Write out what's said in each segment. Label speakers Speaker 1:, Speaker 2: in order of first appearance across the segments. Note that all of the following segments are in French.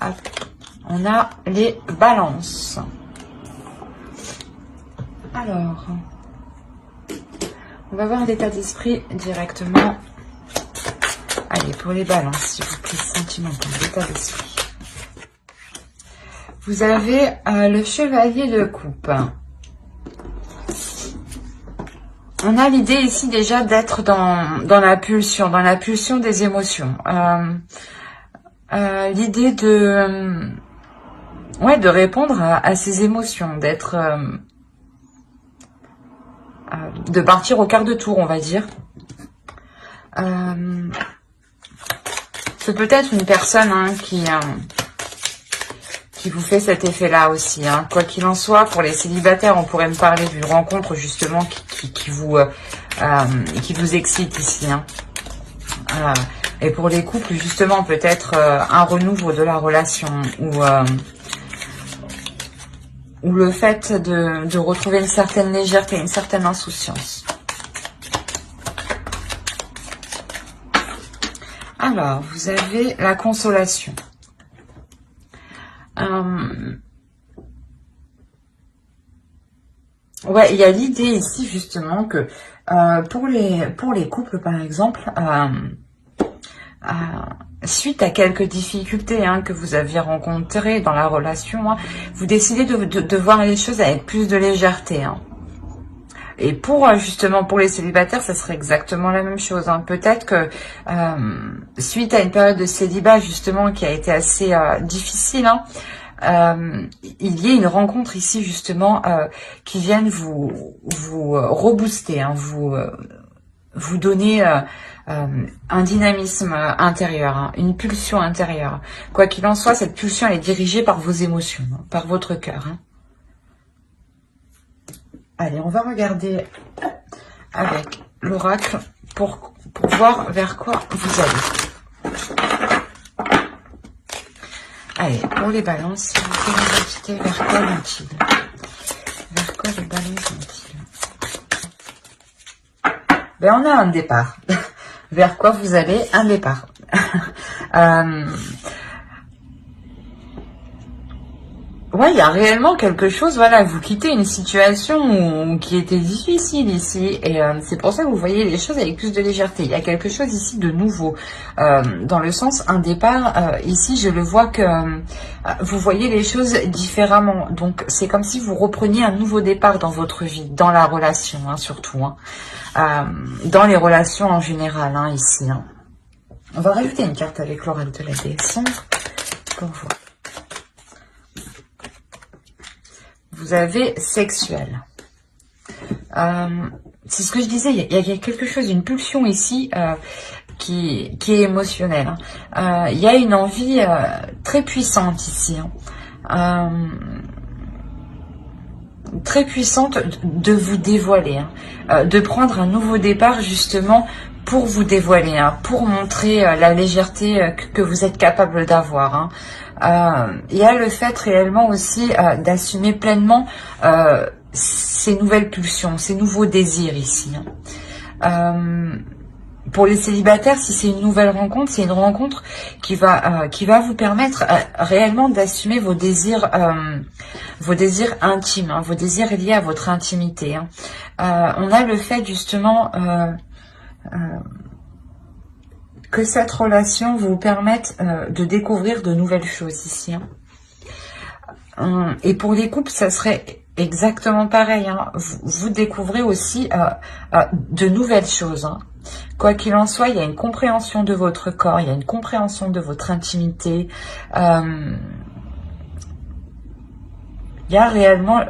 Speaker 1: Hop. On a les balances. Alors, on va voir l'état d'esprit directement. Allez, pour les balances, s'il vous plaît, sentimental, l'état d'esprit. Vous avez le chevalier de coupe. On a l'idée ici déjà d'être dans la pulsion des émotions. L'idée de répondre à ces émotions, de partir au quart de tour, on va dire. C'est peut-être une personne qui vous fait cet effet-là aussi. Quoi qu'il en soit, pour les célibataires, on pourrait me parler d'une rencontre justement qui vous excite ici. Et pour les couples, justement, peut-être un renouveau de la relation ou le fait de retrouver une certaine légèreté, une certaine insouciance. Alors, vous avez la consolation. Ouais, il y a l'idée ici justement que pour les couples, par exemple, suite à quelques difficultés que vous aviez rencontrées dans la relation, vous décidez de voir les choses avec plus de légèreté. Et justement pour les célibataires, ça serait exactement la même chose. Peut-être que suite à une période de célibat justement qui a été assez difficile, il y a une rencontre ici justement qui vienne vous rebooster, vous donner un dynamisme intérieur, une pulsion intérieure. Quoi qu'il en soit, cette pulsion elle est dirigée par vos émotions, par votre cœur. Allez, on va regarder avec l'oracle pour voir vers quoi vous allez. Allez, pour les balances, s'il vous plaît, les entités, vers quoi vont-ils? Vers quoi les balances vont-ils? Ben, on a un départ. Vers quoi vous allez? Un départ. Ouais, il y a réellement quelque chose, voilà, vous quittez une situation qui était difficile ici, et c'est pour ça que vous voyez les choses avec plus de légèreté. Il y a quelque chose ici de nouveau, dans le sens, un départ, ici je le vois que vous voyez les choses différemment, donc c'est comme si vous repreniez un nouveau départ dans votre vie, dans la relation, surtout, dans les relations en général, ici. On va rajouter une carte avec l'oracle de la déesse sombre, pour voir. Vous avez sexuel. C'est ce que je disais, il y a quelque chose, une pulsion ici qui est émotionnelle. Il y a une envie très puissante ici. Très puissante de vous dévoiler. De prendre un nouveau départ justement pour vous dévoiler, pour montrer la légèreté que vous êtes capable d'avoir. Il y a le fait réellement aussi d'assumer pleinement ces nouvelles pulsions, ces nouveaux désirs ici. Pour les célibataires, si c'est une nouvelle rencontre, c'est une rencontre qui va vous permettre réellement d'assumer vos désirs intimes, vos désirs liés à votre intimité. On a le fait justement que cette relation vous permette de découvrir de nouvelles choses ici. Et pour les couples, ça serait exactement pareil. Vous découvrez aussi de nouvelles choses. Quoi qu'il en soit, il y a une compréhension de votre corps, il y a une compréhension de votre intimité. Il y a réellement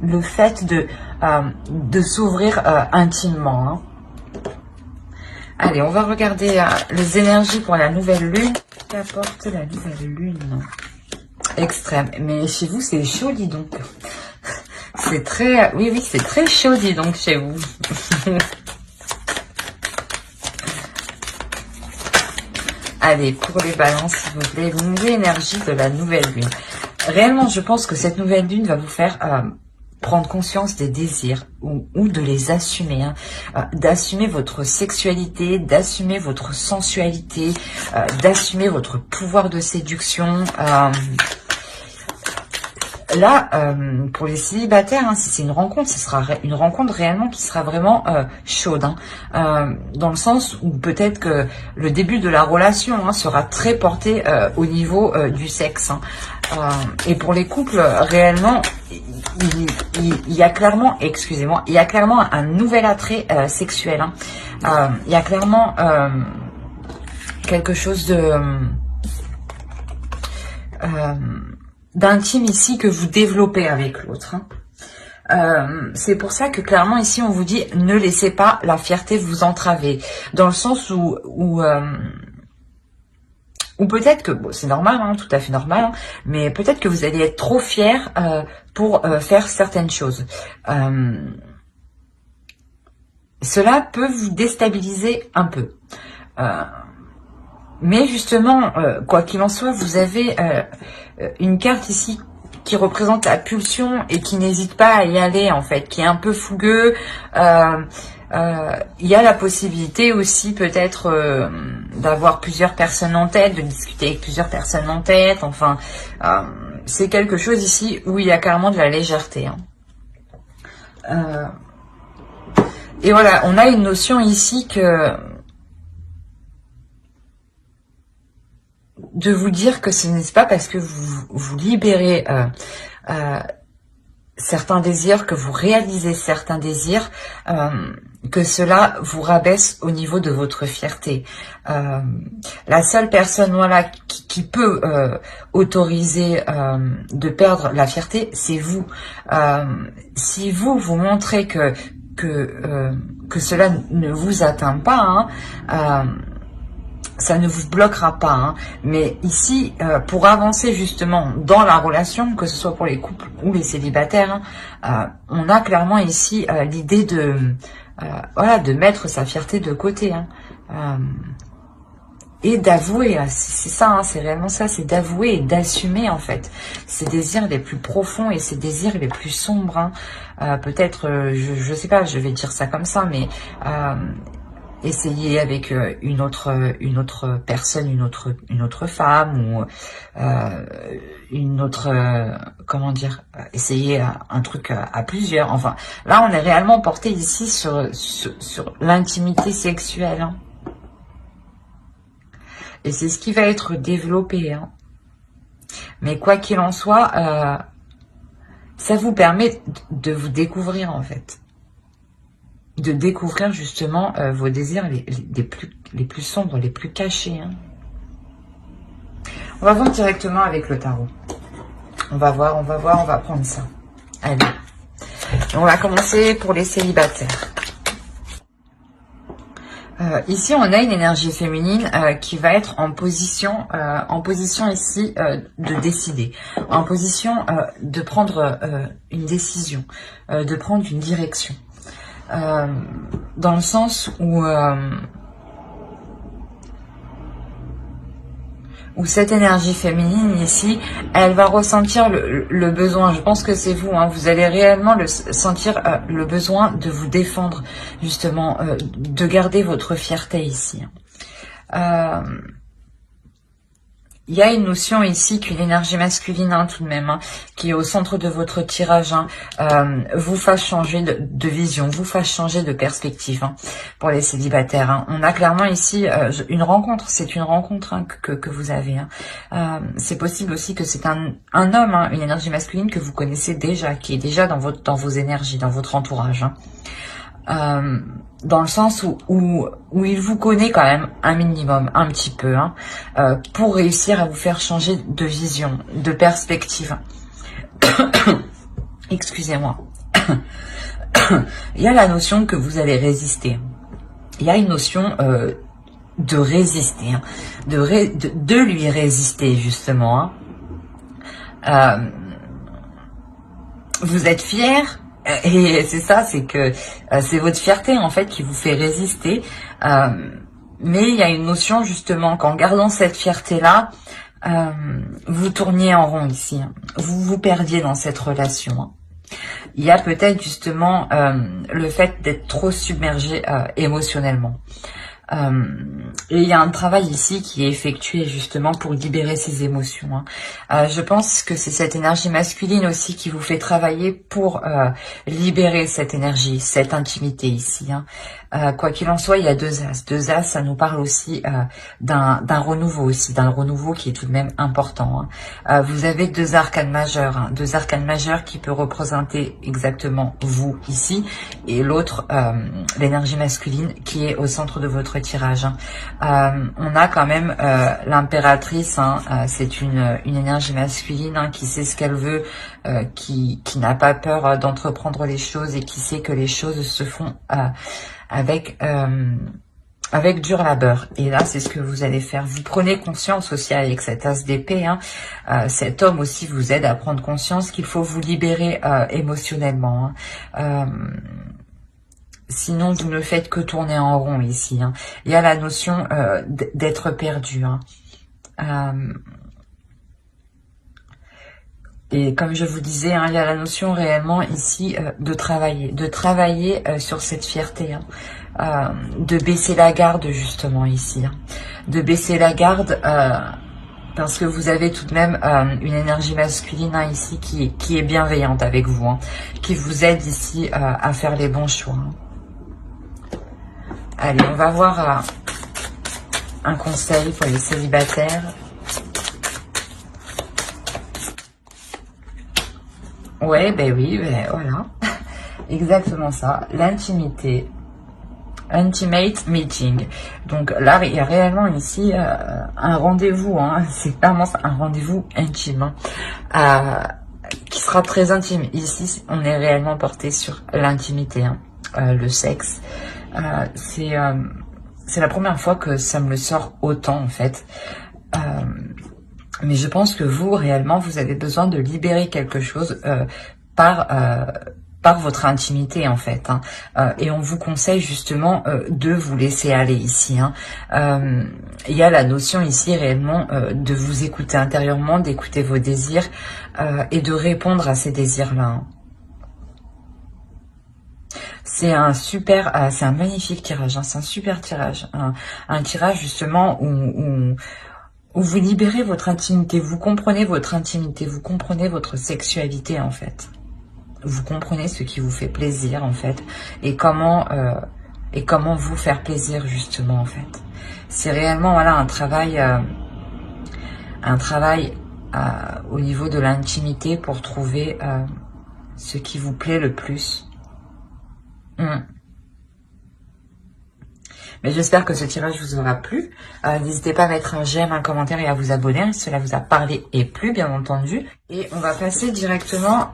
Speaker 1: le fait de s'ouvrir intimement. Allez, on va regarder les énergies pour la nouvelle lune. Qu'apporte la nouvelle lune? Extrême. Mais chez vous, c'est chaud, dis donc. C'est très... Oui, c'est très chaud, dis donc, chez vous. Allez, pour les balances, s'il vous plaît, l'énergie de la nouvelle lune. Réellement, je pense que cette nouvelle lune va vous faire prendre conscience des désirs ou de les assumer, hein, d'assumer votre sexualité, d'assumer votre sensualité, d'assumer votre pouvoir de séduction. Là, pour les célibataires, hein, si c'est une rencontre, ce sera une rencontre réellement qui sera vraiment chaude, hein, dans le sens où peut-être que le début de la relation, hein, sera très porté au niveau du sexe, hein. Et pour les couples, réellement, il y a clairement, excusez-moi, il y a clairement un nouvel attrait sexuel, hein. Il y a clairement quelque chose de d'intime ici que vous développez avec l'autre, hein. C'est pour ça que clairement ici on vous dit ne laissez pas la fierté vous entraver, dans le sens où peut-être que, bon, c'est normal, hein, tout à fait normal, hein, mais peut-être que vous allez être trop fier pour faire certaines choses. Cela peut vous déstabiliser un peu. Mais justement, quoi qu'il en soit, vous avez une carte ici qui représente la pulsion et qui n'hésite pas à y aller, en fait, qui est un peu fougueux. Il y a la possibilité aussi peut-être d'avoir plusieurs personnes en tête, de discuter avec plusieurs personnes en tête. Enfin, c'est quelque chose ici où il y a carrément de la légèreté, hein. Et voilà, on a une notion ici que de vous dire que ce n'est pas parce que vous libérez certains désirs, que vous réalisez certains désirs, que cela vous rabaisse au niveau de votre fierté. La seule personne, voilà, qui peut autoriser de perdre la fierté, c'est vous. Si vous montrez que cela ne vous atteint pas, hein, ça ne vous bloquera pas, hein. Mais ici, pour avancer justement dans la relation, que ce soit pour les couples ou les célibataires, hein, on a clairement ici l'idée de voilà, de mettre sa fierté de côté, hein, et d'avouer, c'est ça, hein, c'est réellement ça, c'est d'avouer et d'assumer en fait ses désirs les plus profonds et ses désirs les plus sombres, hein. Peut-être, je sais pas, je vais dire ça comme ça, mais essayer avec une autre personne, une autre femme, ou une autre, comment dire, essayer un truc à plusieurs. Enfin, là, on est réellement porté ici sur l'intimité sexuelle, hein. Et c'est ce qui va être développé, hein. Mais quoi qu'il en soit, ça vous permet de vous découvrir, en fait. De découvrir justement vos désirs les plus sombres, les plus cachés, hein. On va voir directement avec le tarot. On va voir, on va prendre ça. Allez. Et on va commencer pour les célibataires. Ici, on a une énergie féminine qui va être en position ici de décider, en position de prendre une décision, de prendre une direction. Dans le sens où cette énergie féminine ici, elle va ressentir le besoin. Je pense que c'est vous, hein, vous allez réellement sentir le besoin de vous défendre, justement, de garder votre fierté ici. Il y a une notion ici qu'une énergie masculine, hein, tout de même, hein, qui est au centre de votre tirage, hein, vous fasse changer de vision, vous fasse changer de perspective, hein, pour les célibataires, hein. On a clairement ici une rencontre, c'est une rencontre, hein, que vous avez, hein. C'est possible aussi que c'est un homme, hein, une énergie masculine que vous connaissez déjà, qui est déjà dans vos énergies, dans votre entourage, hein. Dans le sens où il vous connaît quand même un minimum, un petit peu, hein, pour réussir à vous faire changer de vision, de perspective. Excusez-moi. Il y a la notion que vous allez résister. Il y a une notion de résister, hein, de lui résister justement, hein. Vous êtes fier. Et c'est ça, c'est que c'est votre fierté en fait qui vous fait résister. Mais il y a une notion justement qu'en gardant cette fierté-là, vous tourniez en rond ici, hein. Vous vous perdiez dans cette relation, hein. il y a peut-être justement le fait d'être trop submergé émotionnellement. Et il y a un travail ici qui est effectué justement pour libérer ses émotions. Je pense que c'est cette énergie masculine aussi qui vous fait travailler pour libérer cette énergie, cette intimité ici. Quoi qu'il en soit, il y a deux as. Deux as, ça nous parle aussi d'un renouveau aussi, d'un renouveau qui est tout de même important. Vous avez deux arcanes majeurs, deux arcanes majeurs qui peut représenter exactement vous ici, et l'autre, l'énergie masculine qui est au centre de votre tirage. On a quand même l'impératrice, c'est une énergie masculine qui sait ce qu'elle veut, qui n'a pas peur d'entreprendre les choses et qui sait que les choses se font avec dur labeur. Et là, c'est ce que vous allez faire. Vous prenez conscience aussi avec cet as d'épée. Cet homme aussi vous aide à prendre conscience qu'il faut vous libérer émotionnellement. Sinon, vous ne faites que tourner en rond ici. Il y a la notion d'être perdu. Et comme je vous disais, il y a la notion réellement ici de travailler sur cette fierté, de baisser la garde justement ici, de baisser la garde parce que vous avez tout de même une énergie masculine ici qui est bienveillante avec vous, qui vous aide ici à faire les bons choix. Allez, on va voir un conseil pour les célibataires. Ouais, ben oui, ben voilà. Exactement ça. L'intimité. Intimate meeting. Donc là, il y a réellement ici un rendez-vous. C'est clairement un rendez-vous intime. Qui sera très intime. Ici, on est réellement porté sur l'intimité. Le sexe. C'est la première fois que ça me le sort autant, en fait. Mais je pense que vous, réellement, vous avez besoin de libérer quelque chose par votre intimité, en fait. Et on vous conseille justement de vous laisser aller ici. Il y a la notion ici, réellement, de vous écouter intérieurement, d'écouter vos désirs et de répondre à ces désirs-là. C'est un magnifique tirage. C'est un super tirage. Un tirage, justement, où vous libérez votre intimité, vous comprenez votre intimité, vous comprenez votre sexualité en fait. Vous comprenez ce qui vous fait plaisir en fait et comment vous faire plaisir justement en fait. C'est réellement voilà un travail au niveau de l'intimité pour trouver ce qui vous plaît le plus. Mais j'espère que ce tirage vous aura plu. N'hésitez pas à mettre un j'aime, un commentaire et à vous abonner. Cela vous a parlé et plu, bien entendu. Et on va passer directement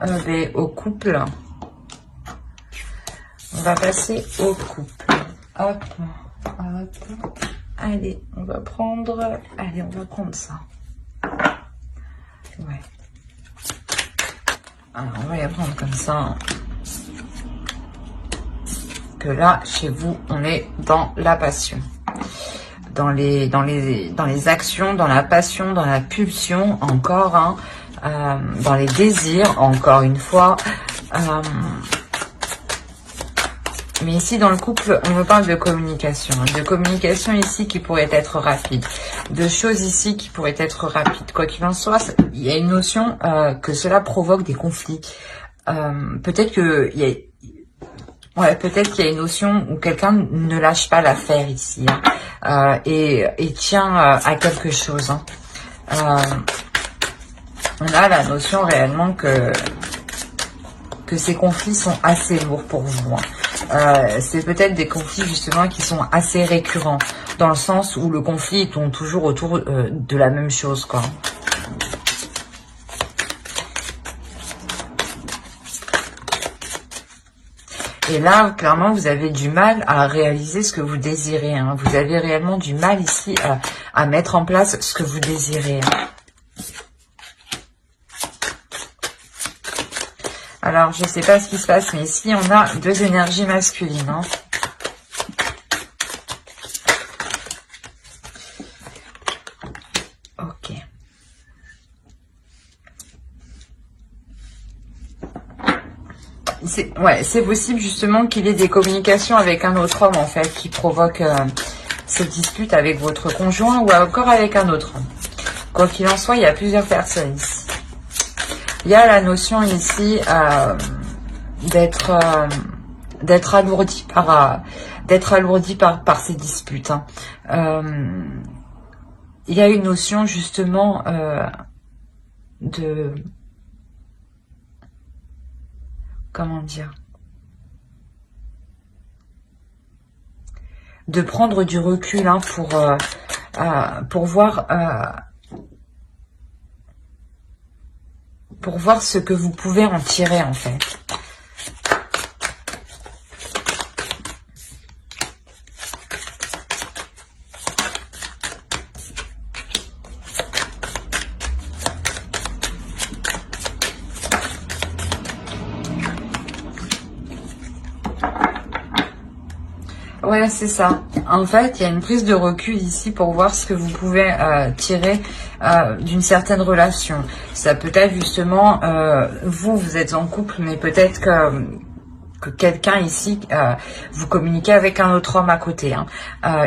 Speaker 1: au couple. On va passer au couple. Hop, hop. Allez, on va prendre ça. Ouais. Alors, on va y prendre comme ça. Que là, chez vous, on est dans la passion, dans les actions, dans la passion, dans la pulsion, encore, dans les désirs, encore une fois. Mais ici, dans le couple, on me parle de communication ici qui pourrait être rapide, de choses ici qui pourraient être rapides. Quoi qu'il en soit, il y a une notion que cela provoque des conflits. Peut-être qu'il y a... Ouais, peut-être qu'il y a une notion où quelqu'un ne lâche pas l'affaire ici et tient à quelque chose. On a la notion réellement que ces conflits sont assez lourds pour vous. C'est peut-être des conflits justement qui sont assez récurrents dans le sens où le conflit tourne toujours autour de la même chose, quoi. Et là, clairement, vous avez du mal à réaliser ce que vous désirez. Vous avez réellement du mal ici à mettre en place ce que vous désirez. Alors, je ne sais pas ce qui se passe, mais ici, on a deux énergies masculines. Ok. c'est possible justement qu'il y ait des communications avec un autre homme en fait qui provoque ces disputes avec votre conjoint ou encore avec un autre homme. Quoi qu'il en soit, il y a plusieurs personnes ici. Il y a la notion ici d'être alourdi par ces disputes. Hein. Il y a une notion justement de... Comment dire? De prendre du recul hein, pour voir ce que vous pouvez en tirer en fait. Ouais, c'est ça. En fait, il y a une prise de recul ici pour voir ce que vous pouvez tirer d'une certaine relation. Ça peut être justement, vous êtes en couple, mais peut-être que quelqu'un ici, vous communiquez avec un autre homme à côté, hein,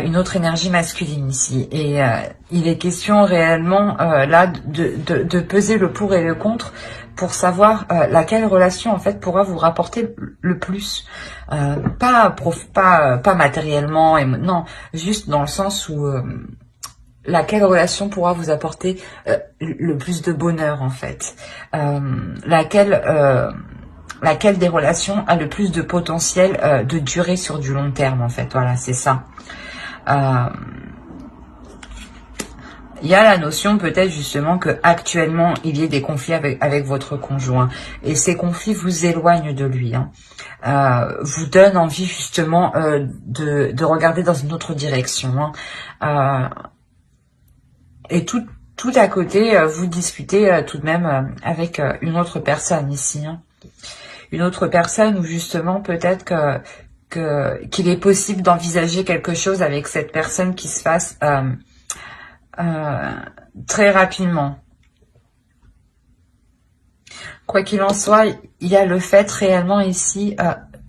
Speaker 1: une autre énergie masculine ici. Et il est question réellement là de peser le pour et le contre pour savoir laquelle relation en fait pourra vous rapporter le plus. Pas matériellement, et non, juste dans le sens où laquelle relation pourra vous apporter le plus de bonheur en fait. Laquelle des relations a le plus de potentiel de durer sur du long terme en fait. Voilà, c'est ça. Il y a la notion peut-être justement que actuellement il y ait des conflits avec votre conjoint et ces conflits vous éloignent de lui, hein. Vous donnent envie justement de regarder dans une autre direction, hein. Et tout à côté, vous discutez tout de même avec une autre personne ici, hein. Une autre personne où justement peut-être qu'il est possible d'envisager quelque chose avec cette personne qui se fasse très rapidement. Quoi qu'il en soit, il y a le fait réellement ici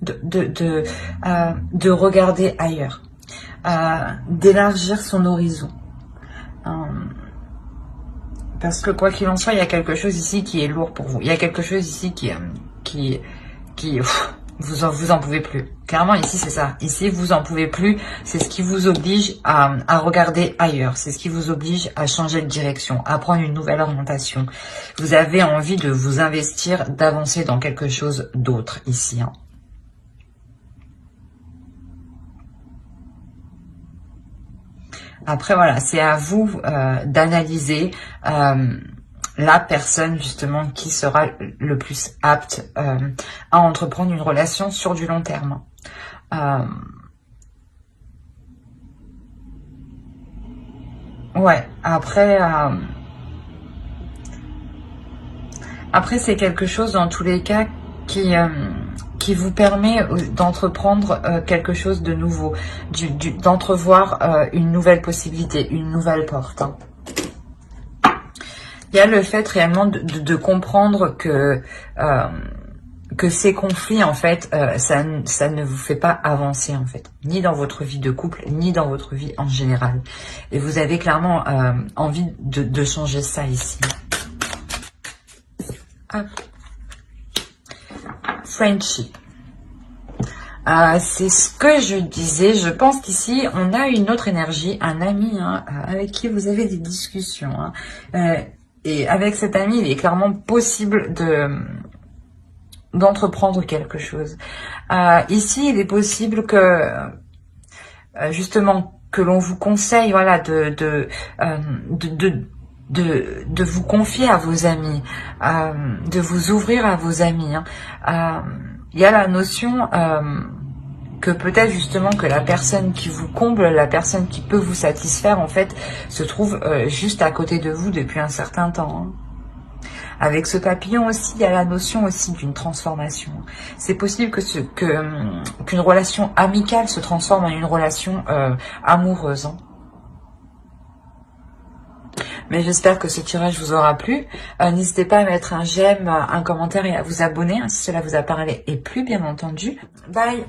Speaker 1: de regarder ailleurs, d'élargir son horizon. Parce que quoi qu'il en soit, il y a quelque chose ici qui est lourd pour vous. Il y a quelque chose ici qui vous en pouvez plus. Clairement, ici, c'est ça. Ici, vous en pouvez plus. C'est ce qui vous oblige à regarder ailleurs. C'est ce qui vous oblige à changer de direction, à prendre une nouvelle orientation. Vous avez envie de vous investir, d'avancer dans quelque chose d'autre ici, hein. Après, voilà, c'est à vous d'analyser la personne justement qui sera le plus apte à entreprendre une relation sur du long terme. Ouais, après c'est quelque chose dans tous les cas qui vous permet d'entreprendre quelque chose de nouveau, d'entrevoir une nouvelle possibilité, une nouvelle porte, hein. Il y a le fait réellement de comprendre que ces conflits, en fait, ça ne vous fait pas avancer, en fait, ni dans votre vie de couple, ni dans votre vie en général. Et vous avez clairement envie de changer ça ici. Hop. Friendship. C'est ce que je disais. Je pense qu'ici, on a une autre énergie, un ami hein, avec qui vous avez des discussions. Hein. Et avec cet ami, il est clairement possible d'entreprendre quelque chose. Ici, il est possible que, justement, que l'on vous conseille, voilà, de vous confier à vos amis, de vous ouvrir à vos amis, hein. Il y a la notion que peut-être justement que la personne qui vous comble, la personne qui peut vous satisfaire, en fait, se trouve juste à côté de vous depuis un certain temps, hein. Avec ce papillon aussi, il y a la notion aussi d'une transformation. C'est possible qu'une relation amicale se transforme en une relation amoureuse, hein. Mais j'espère que ce tirage vous aura plu. N'hésitez pas à mettre un j'aime, un commentaire et à vous abonner hein, si cela vous a parlé et plu, bien entendu. Bye!